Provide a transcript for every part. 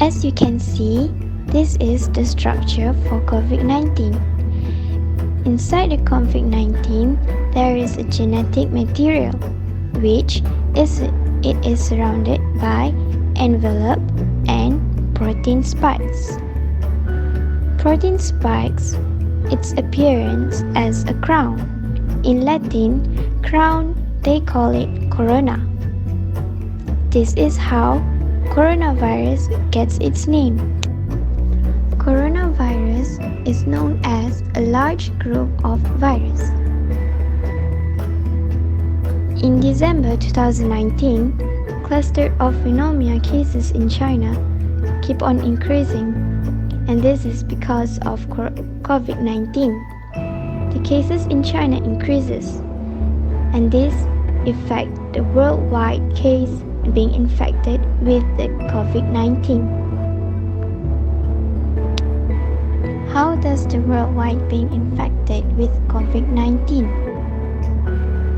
As you can see, this is the structure for COVID-19. Inside the COVID-19, there is a genetic material, which it is surrounded by envelope and protein spikes. Protein spikes, its appearance as a crown. In Latin, crown, they call it corona. This is how coronavirus gets its name. Coronavirus is known as a large group of virus. In December 2019, cluster of pneumonia cases in China keep on increasing, and this is because of COVID-19. The cases in China increases, and this affects the worldwide case being infected with the COVID-19. How does the worldwide being infected with COVID-19?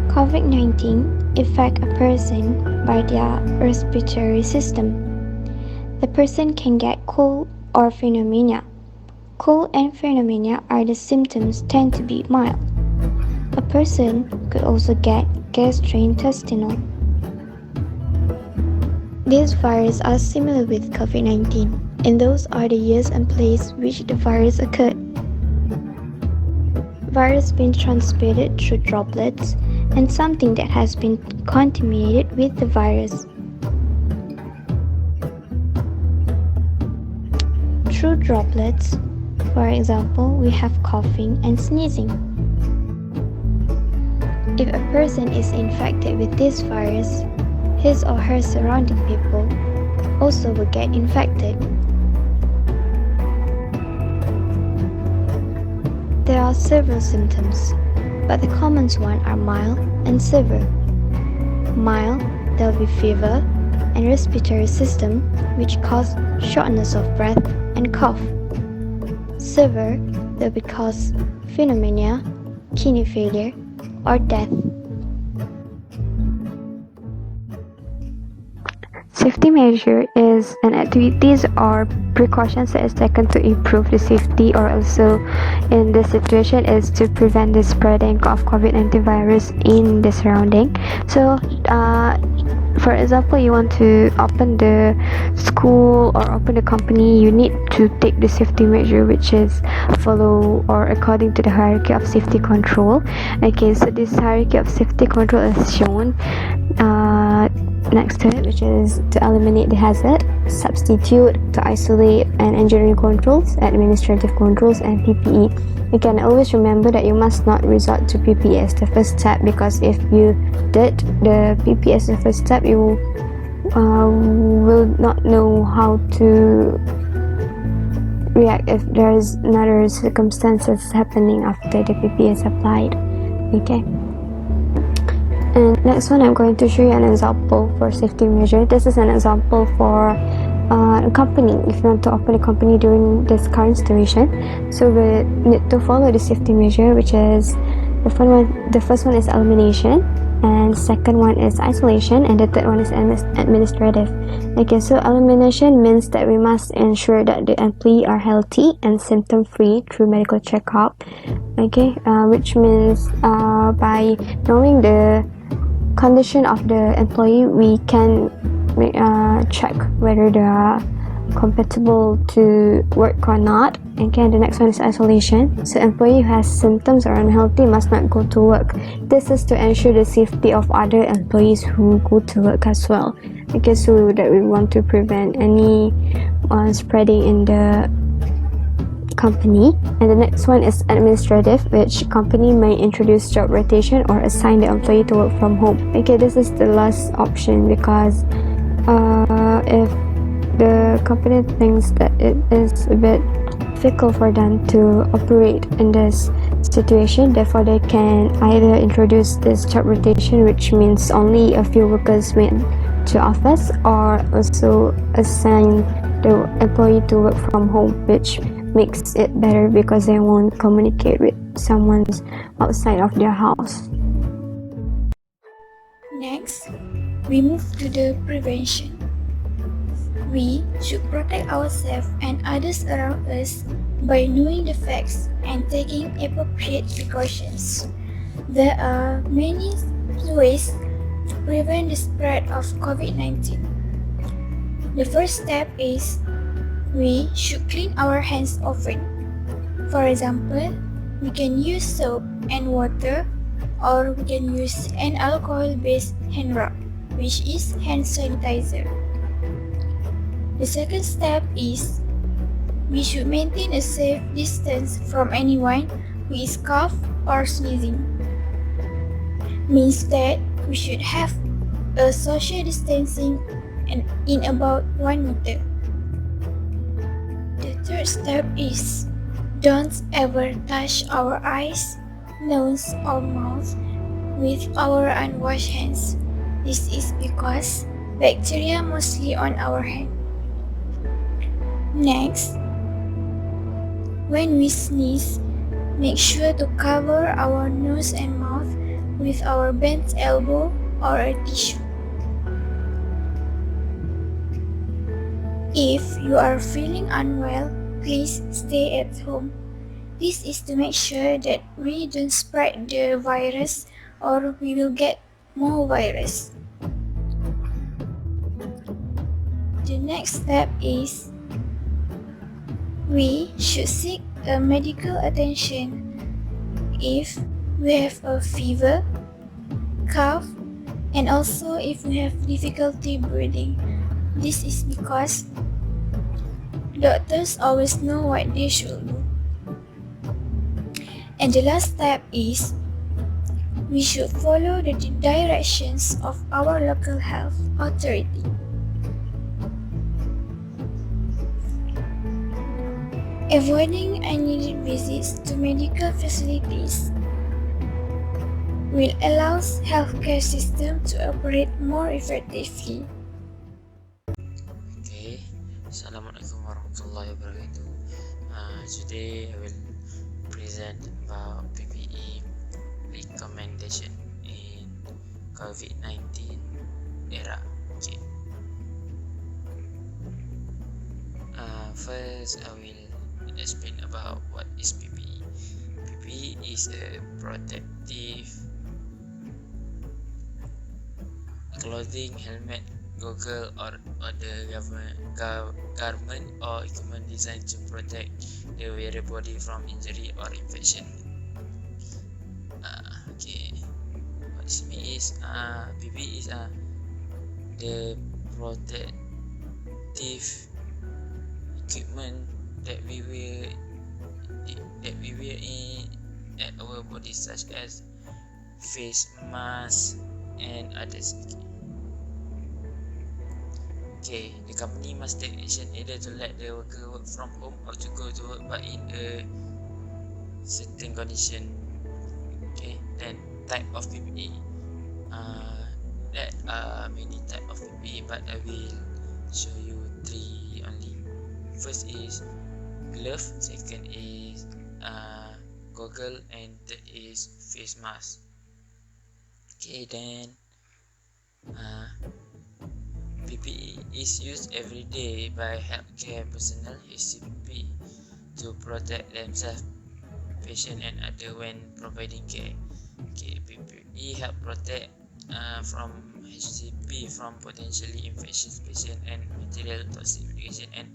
COVID-19 affects a person by their respiratory system. The person can get cold or pneumonia. Cold and pneumonia are the symptoms tend to be mild. A person could also get gastrointestinal. These viruses are similar with COVID-19, and those are the years and place which the virus occurred. Virus being transmitted through droplets and something that has been contaminated with the virus. Through droplets, for example, we have coughing and sneezing. If a person is infected with this virus, his or her surrounding people also will get infected. There are several symptoms, but the common ones are mild and severe. Mild, there will be fever and respiratory system, which cause shortness of breath and cough. Severe, there will be cause pneumonia, kidney failure, or death. Safety measure is an activities or precautions that is taken to improve the safety, or also in this situation is to prevent the spreading of COVID-19 virus in the surrounding. So for example, you want to open the school or open the company, you need to take the safety measure, which is follow or according to the hierarchy of safety control. Okay, so this hierarchy of safety control is shown next to it, which is to eliminate the hazard, substitute, to isolate, and engineering controls, administrative controls, and PPE. You can always remember that you must not resort to PPE as the first step, because if you did the PPE as the first step, you will not know how to react if there is another circumstances happening after the PPE is applied. Okay. And next one, I'm going to show you an example for safety measure. This is an example for a company. If you want to open a company during this current situation, so we need to follow the safety measure, which is the first one is elimination, and the second one is isolation, and the third one is administrative. Okay, so elimination means that we must ensure that the employee are healthy and symptom free through medical checkup. Okay, which means by knowing the condition of the employee, we can check whether they are compatible to work or not. Again, the next one is isolation. So employee who has symptoms or unhealthy must not go to work. This is to ensure the safety of other employees who go to work as well. Okay, so that we want to prevent any spreading in the company. And the next one is administrative, which company may introduce job rotation or assign the employee to work from home. Okay, this is the last option, because if the company thinks that it is a bit difficult for them to operate in this situation, therefore they can either introduce this job rotation, which means only a few workers went to office, or also assign the employee to work from home, which makes it better because they won't communicate with someone outside of their house. Next, we move to the prevention. We should protect ourselves and others around us by knowing the facts and taking appropriate precautions. There are many ways to prevent the spread of COVID-19. The first step is we should clean our hands often. For example, we can use soap and water, or we can use an alcohol-based hand rub, which is hand sanitizer. The second step is we should maintain a safe distance from anyone who is cough or sneezing. Means that we should have a social distancing in about 1 meter. The third step is don't ever touch our eyes, nose or mouth with our unwashed hands. This is because bacteria mostly on our hand. Next, when we sneeze, make sure to cover our nose and mouth with our bent elbow or a tissue. If you are feeling unwell, please stay at home. This is to make sure that we don't spread the virus or we will get more virus. The next step is we should seek a medical attention if we have a fever, cough, and also if we have difficulty breathing. This is because doctors always know what they should do. And the last step is we should follow the directions of our local health authority. Avoiding unneeded visits to medical facilities will allow healthcare system to operate more effectively. Okay, Assalamualaikum warahmatullahi wabarakatuh. Today I will present about PPE recommendation in COVID-19 era. Okay. First I will explain about what is PPE. PPE is a protective clothing, helmet, goggle, or other garment or equipment designed to protect the wearer body from injury or infection. Okay, what this means is PPE is the protective equipment that we wear in at our body, such as face mask and others. Okay, the company must take action either to let the worker work from home or to go to work but in a certain condition. Okay, then type of PPE. There are many type of PPE, but I will show you 3 only. First is glove, second is goggle, and third is face mask. Okay, then PPE is used every day by healthcare personnel (HCP) to protect themselves, patients, and others when providing care. Okay, PPE help protect from HCP from potentially infectious patients and material toxification and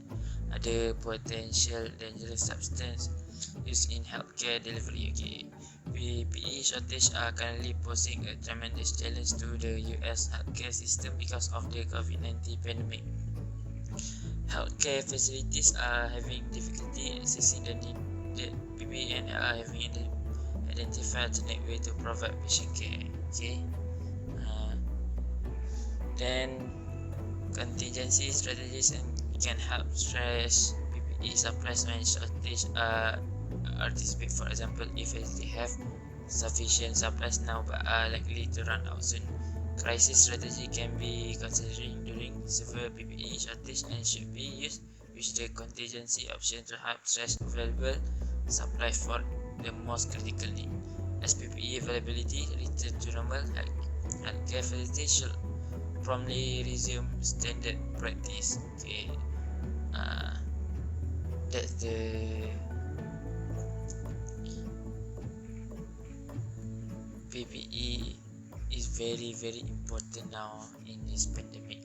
other potential dangerous substances used in healthcare delivery. Okay, PPE shortage are currently posing a tremendous challenge to the US healthcare system because of the COVID-19 pandemic. Healthcare facilities are having difficulty accessing the needed PPE and are having identified alternate way to provide patient care. Okay, then contingency strategies and can help stress PPE supplies when shortage are anticipate. For example, if they have sufficient supplies now but are likely to run out soon. Crisis strategy can be considered during severe PPE shortage and should be used with the contingency option to help stress available supply for the most critical need. As PPE availability return to normal, healthcare facilities should promptly resume standard practice. Okay, that's the PPE is very important now in this pandemic.